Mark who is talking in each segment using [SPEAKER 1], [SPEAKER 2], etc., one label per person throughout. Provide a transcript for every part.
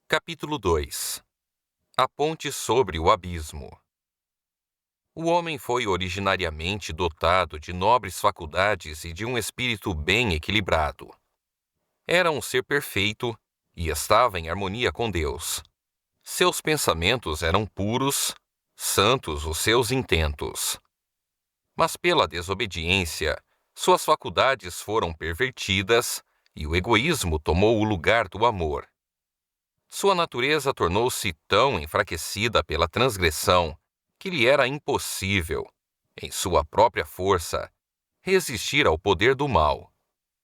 [SPEAKER 1] Capítulo 2. A ponte sobre o abismo. O homem foi originariamente dotado de nobres faculdades e de um espírito bem equilibrado. Era um ser perfeito e estava em harmonia com Deus. Seus pensamentos eram puros, santos os seus intentos. Mas pela desobediência, suas faculdades foram pervertidas e o egoísmo tomou o lugar do amor. Sua natureza tornou-se tão enfraquecida pela transgressão que lhe era impossível, em sua própria força, resistir ao poder do mal.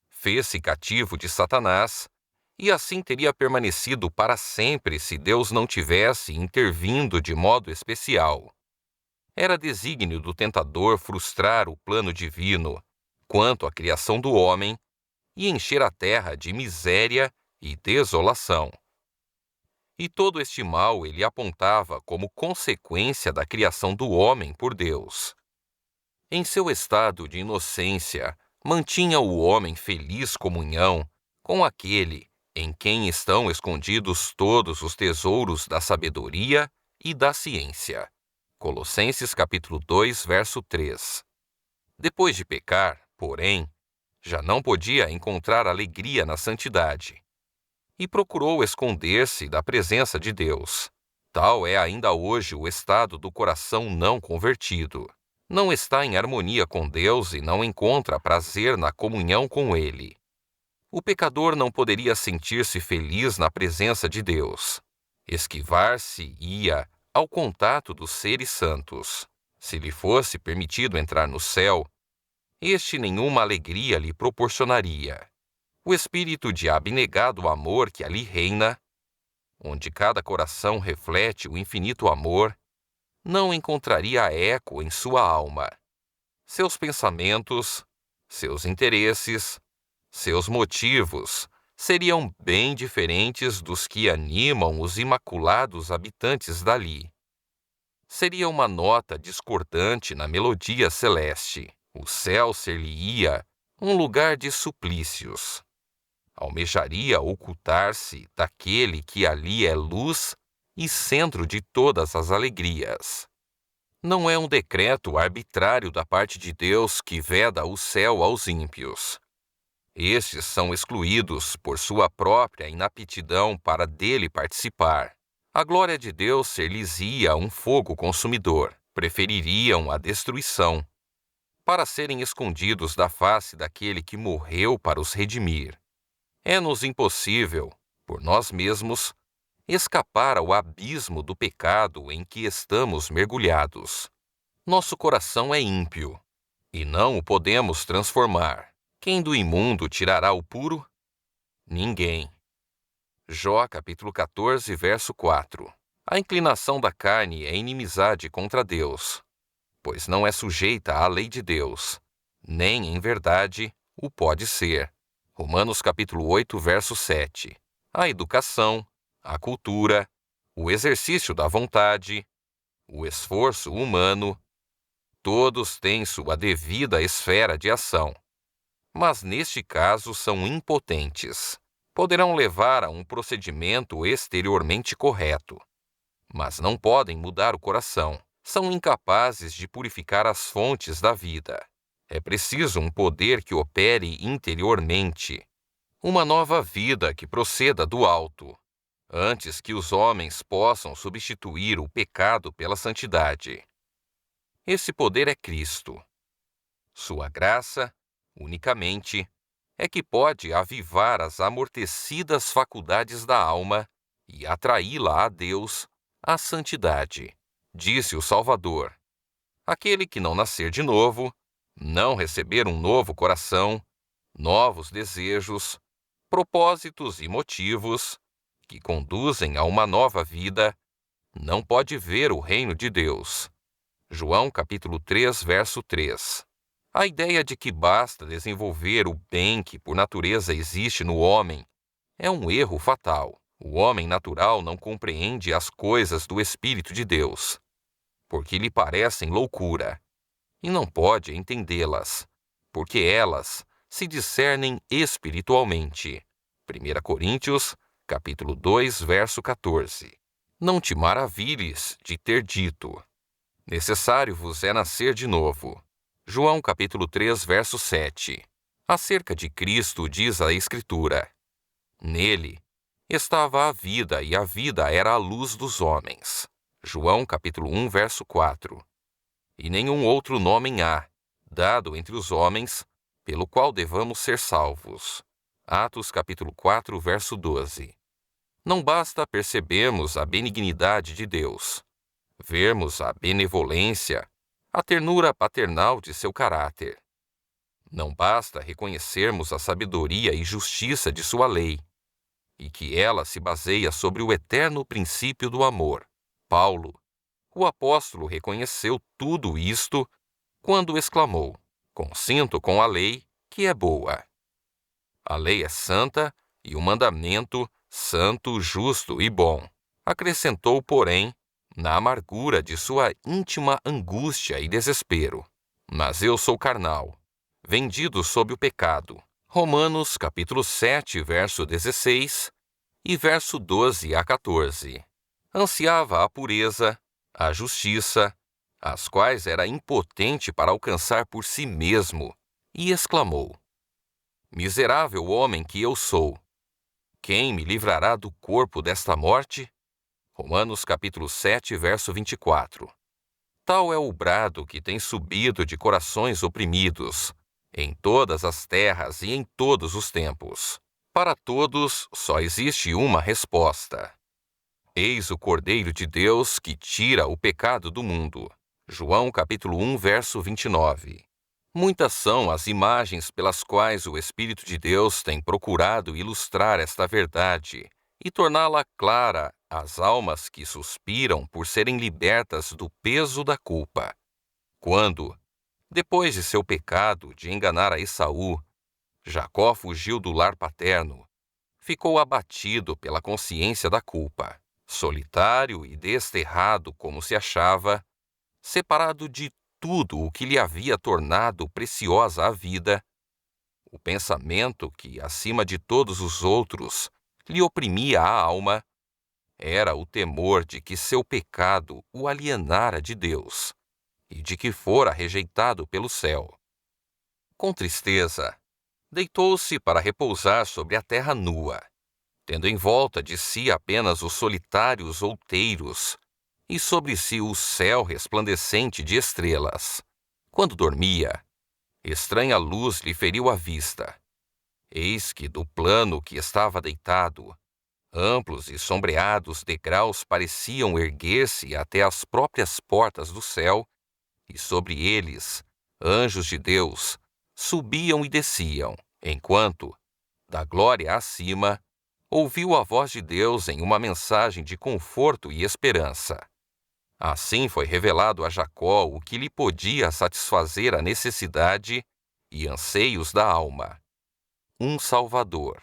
[SPEAKER 1] Fez-se cativo de Satanás, e assim teria permanecido para sempre se Deus não tivesse intervindo de modo especial. Era desígnio do tentador frustrar o plano divino quanto à criação do homem e encher a terra de miséria e desolação. E todo este mal ele apontava como consequência da criação do homem por Deus. Em seu estado de inocência, mantinha o homem feliz comunhão com aquele em quem estão escondidos todos os tesouros da sabedoria e da ciência. Colossenses capítulo 2, verso 3. Depois de pecar, porém, já não podia encontrar alegria na santidade e procurou esconder-se da presença de Deus. Tal é ainda hoje o estado do coração não convertido. Não está em harmonia com Deus e não encontra prazer na comunhão com Ele. O pecador não poderia sentir-se feliz na presença de Deus. Esquivar-se-ia ao contato dos seres santos. Se lhe fosse permitido entrar no céu, este nenhuma alegria lhe proporcionaria. O espírito de abnegado amor que ali reina, onde cada coração reflete o infinito amor, não encontraria eco em sua alma. Seus pensamentos, seus interesses, seus motivos seriam bem diferentes dos que animam os imaculados habitantes dali. Seria uma nota discordante na melodia celeste. O céu ser-lhe-ia um lugar de suplícios. Almejaria ocultar-se daquele que ali é luz e centro de todas as alegrias. Não é um decreto arbitrário da parte de Deus que veda o céu aos ímpios. Estes são excluídos por sua própria inaptidão para dele participar. A glória de Deus ser-lhes-ia um fogo consumidor. Prefeririam a destruição, para serem escondidos da face daquele que morreu para os redimir. É-nos impossível, por nós mesmos, escapar ao abismo do pecado em que estamos mergulhados. Nosso coração é ímpio, e não o podemos transformar. Quem do imundo tirará o puro? Ninguém. Jó capítulo 14, verso 4. A inclinação da carne é inimizade contra Deus, pois não é sujeita à lei de Deus, nem, em verdade, o pode ser. Romanos capítulo 8, verso 7. A educação, a cultura, o exercício da vontade, o esforço humano, todos têm sua devida esfera de ação, mas neste caso são impotentes. Poderão levar a um procedimento exteriormente correto, mas não podem mudar o coração. São incapazes de purificar as fontes da vida. É preciso um poder que opere interiormente, uma nova vida que proceda do alto, antes que os homens possam substituir o pecado pela santidade. Esse poder é Cristo. Sua graça, unicamente, é que pode avivar as amortecidas faculdades da alma e atraí-la a Deus, à santidade. Disse o Salvador: aquele que não nascer de novo, não receber um novo coração, novos desejos, propósitos e motivos que conduzem a uma nova vida, não pode ver o reino de Deus. João capítulo 3, verso 3. A ideia de que basta desenvolver o bem que por natureza existe no homem é um erro fatal. O homem natural não compreende as coisas do Espírito de Deus, porque lhe parecem loucura, e não pode entendê-las, porque elas se discernem espiritualmente. 1 Coríntios, capítulo 2, verso 14. Não te maravilhes de ter dito: necessário vos é nascer de novo. João capítulo 3, verso 7. Acerca de Cristo diz a Escritura: nele estava a vida, e a vida era a luz dos homens. João capítulo 1, verso 4. E nenhum outro nome há, dado entre os homens, pelo qual devamos ser salvos. Atos capítulo 4, verso 12. Não basta percebermos a benignidade de Deus, vermos a benevolência, a ternura paternal de seu caráter. Não basta reconhecermos a sabedoria e justiça de sua lei, e que ela se baseia sobre o eterno princípio do amor. Paulo, o apóstolo, reconheceu tudo isto quando exclamou: consinto com a lei, que é boa. A lei é santa e o mandamento santo, justo e bom. Acrescentou, porém, na amargura de sua íntima angústia e desespero: mas eu sou carnal, vendido sob o pecado. Romanos capítulo 7, verso 16 e verso 12 a 14. Ansiava a pureza, a justiça, as quais era impotente para alcançar por si mesmo, e exclamou: miserável homem que eu sou, quem me livrará do corpo desta morte? Romanos capítulo 7, verso 24. Tal é o brado que tem subido de corações oprimidos, em todas as terras e em todos os tempos. Para todos só existe uma resposta: eis o Cordeiro de Deus que tira o pecado do mundo. João capítulo 1, verso 29. Muitas são as imagens pelas quais o Espírito de Deus tem procurado ilustrar esta verdade e torná-la clara às almas que suspiram por serem libertas do peso da culpa. Quando, depois de seu pecado de enganar a Esaú, Jacó fugiu do lar paterno, ficou abatido pela consciência da culpa, solitário e desterrado como se achava, separado de tudo o que lhe havia tornado preciosa a vida, o pensamento que, acima de todos os outros, lhe oprimia a alma, era o temor de que seu pecado o alienara de Deus e de que fora rejeitado pelo céu. Com tristeza, deitou-se para repousar sobre a terra nua, tendo em volta de si apenas os solitários outeiros, e sobre si o céu resplandecente de estrelas. Quando dormia, estranha luz lhe feriu a vista. Eis que do plano que estava deitado, amplos e sombreados degraus pareciam erguer-se até as próprias portas do céu, e sobre eles, anjos de Deus, subiam e desciam, enquanto, da glória acima, ouviu a voz de Deus em uma mensagem de conforto e esperança. Assim foi revelado a Jacó o que lhe podia satisfazer a necessidade e anseios da alma: um Salvador.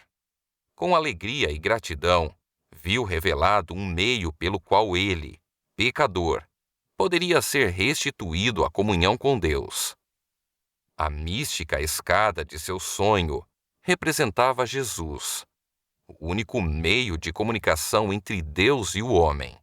[SPEAKER 1] Com alegria e gratidão, viu revelado um meio pelo qual ele, pecador, poderia ser restituído à comunhão com Deus. A mística escada de seu sonho representava Jesus, o único meio de comunicação entre Deus e o homem.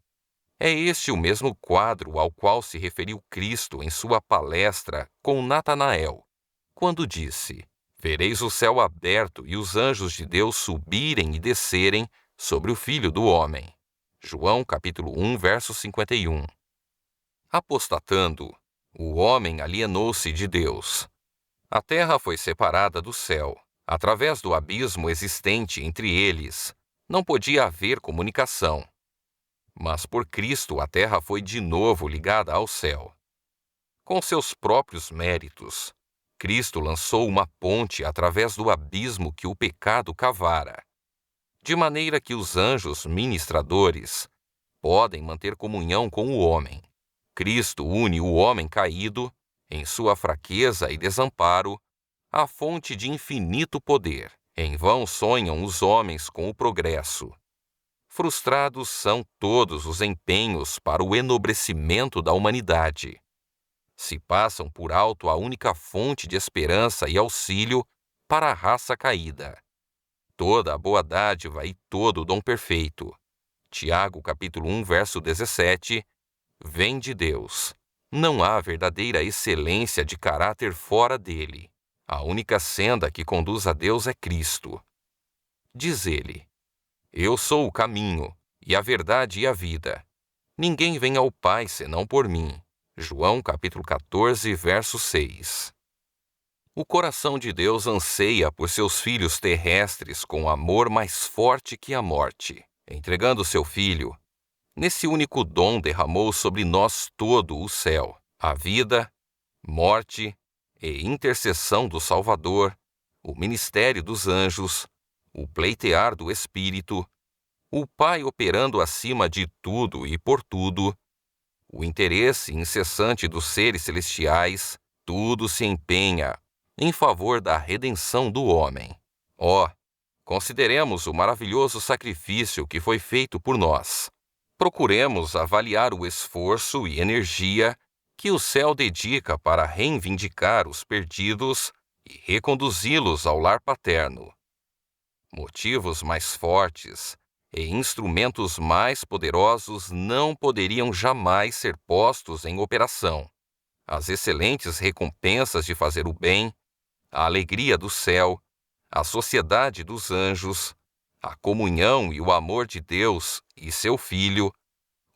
[SPEAKER 1] É este o mesmo quadro ao qual se referiu Cristo em sua palestra com Natanael, quando disse: vereis o céu aberto e os anjos de Deus subirem e descerem sobre o Filho do Homem. João capítulo 1, verso 51. Apostatando, o homem alienou-se de Deus. A terra foi separada do céu. Através do abismo existente entre eles, não podia haver comunicação. Mas por Cristo a terra foi de novo ligada ao céu. Com seus próprios méritos, Cristo lançou uma ponte através do abismo que o pecado cavara, de maneira que os anjos ministradores podem manter comunhão com o homem. Cristo une o homem caído, em sua fraqueza e desamparo, à fonte de infinito poder. Em vão sonham os homens com o progresso. Frustrados são todos os empenhos para o enobrecimento da humanidade. Se passam por alto a única fonte de esperança e auxílio para a raça caída. toda a boa dádiva e todo o dom perfeito. Tiago, capítulo 1, verso 17, vem de Deus. Não há verdadeira excelência de caráter fora dele. A única senda que conduz a Deus é Cristo. Diz ele: Eu sou o caminho, e a verdade e a vida. Ninguém vem ao Pai senão por mim. João, capítulo 14, verso 6. O coração de Deus anseia por seus filhos terrestres com amor mais forte que a morte. Entregando seu Filho, nesse único dom derramou sobre nós todo o céu, a vida, morte e intercessão do Salvador, o ministério dos anjos, o pleitear do Espírito, o Pai operando acima de tudo e por tudo, o interesse incessante dos seres celestiais, tudo se empenha em favor da redenção do homem. Consideremos o maravilhoso sacrifício que foi feito por nós. Procuremos avaliar o esforço e energia que o céu dedica para reivindicar os perdidos e reconduzi-los ao lar paterno. Motivos mais fortes e instrumentos mais poderosos não poderiam jamais ser postos em operação. As excelentes recompensas de fazer o bem, a alegria do céu, a sociedade dos anjos, a comunhão e o amor de Deus e seu Filho,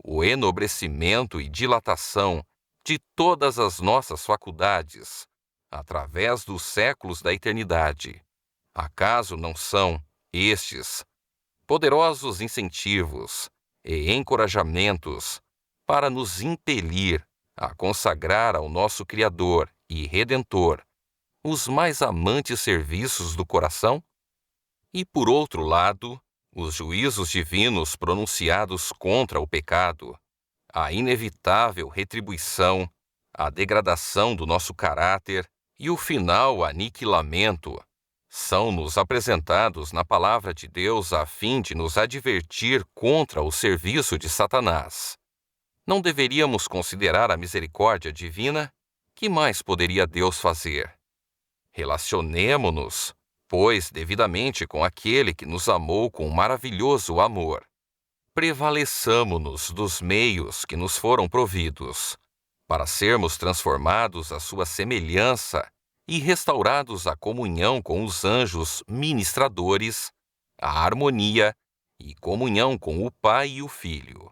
[SPEAKER 1] o enobrecimento e dilatação de todas as nossas faculdades, através dos séculos da eternidade. Acaso não são estes poderosos incentivos e encorajamentos para nos impelir a consagrar ao nosso Criador e Redentor os mais amantes serviços do coração? E, por outro lado, os juízos divinos pronunciados contra o pecado, a inevitável retribuição, a degradação do nosso caráter e o final aniquilamento são-nos apresentados na palavra de Deus a fim de nos advertir contra o serviço de Satanás. Não deveríamos considerar a misericórdia divina? Que mais poderia Deus fazer? Relacionemo-nos, pois, devidamente com aquele que nos amou com maravilhoso amor. Prevaleçamo-nos dos meios que nos foram providos, para sermos transformados à sua semelhança e restaurados à comunhão com os anjos ministradores, à harmonia e comunhão com o Pai e o Filho.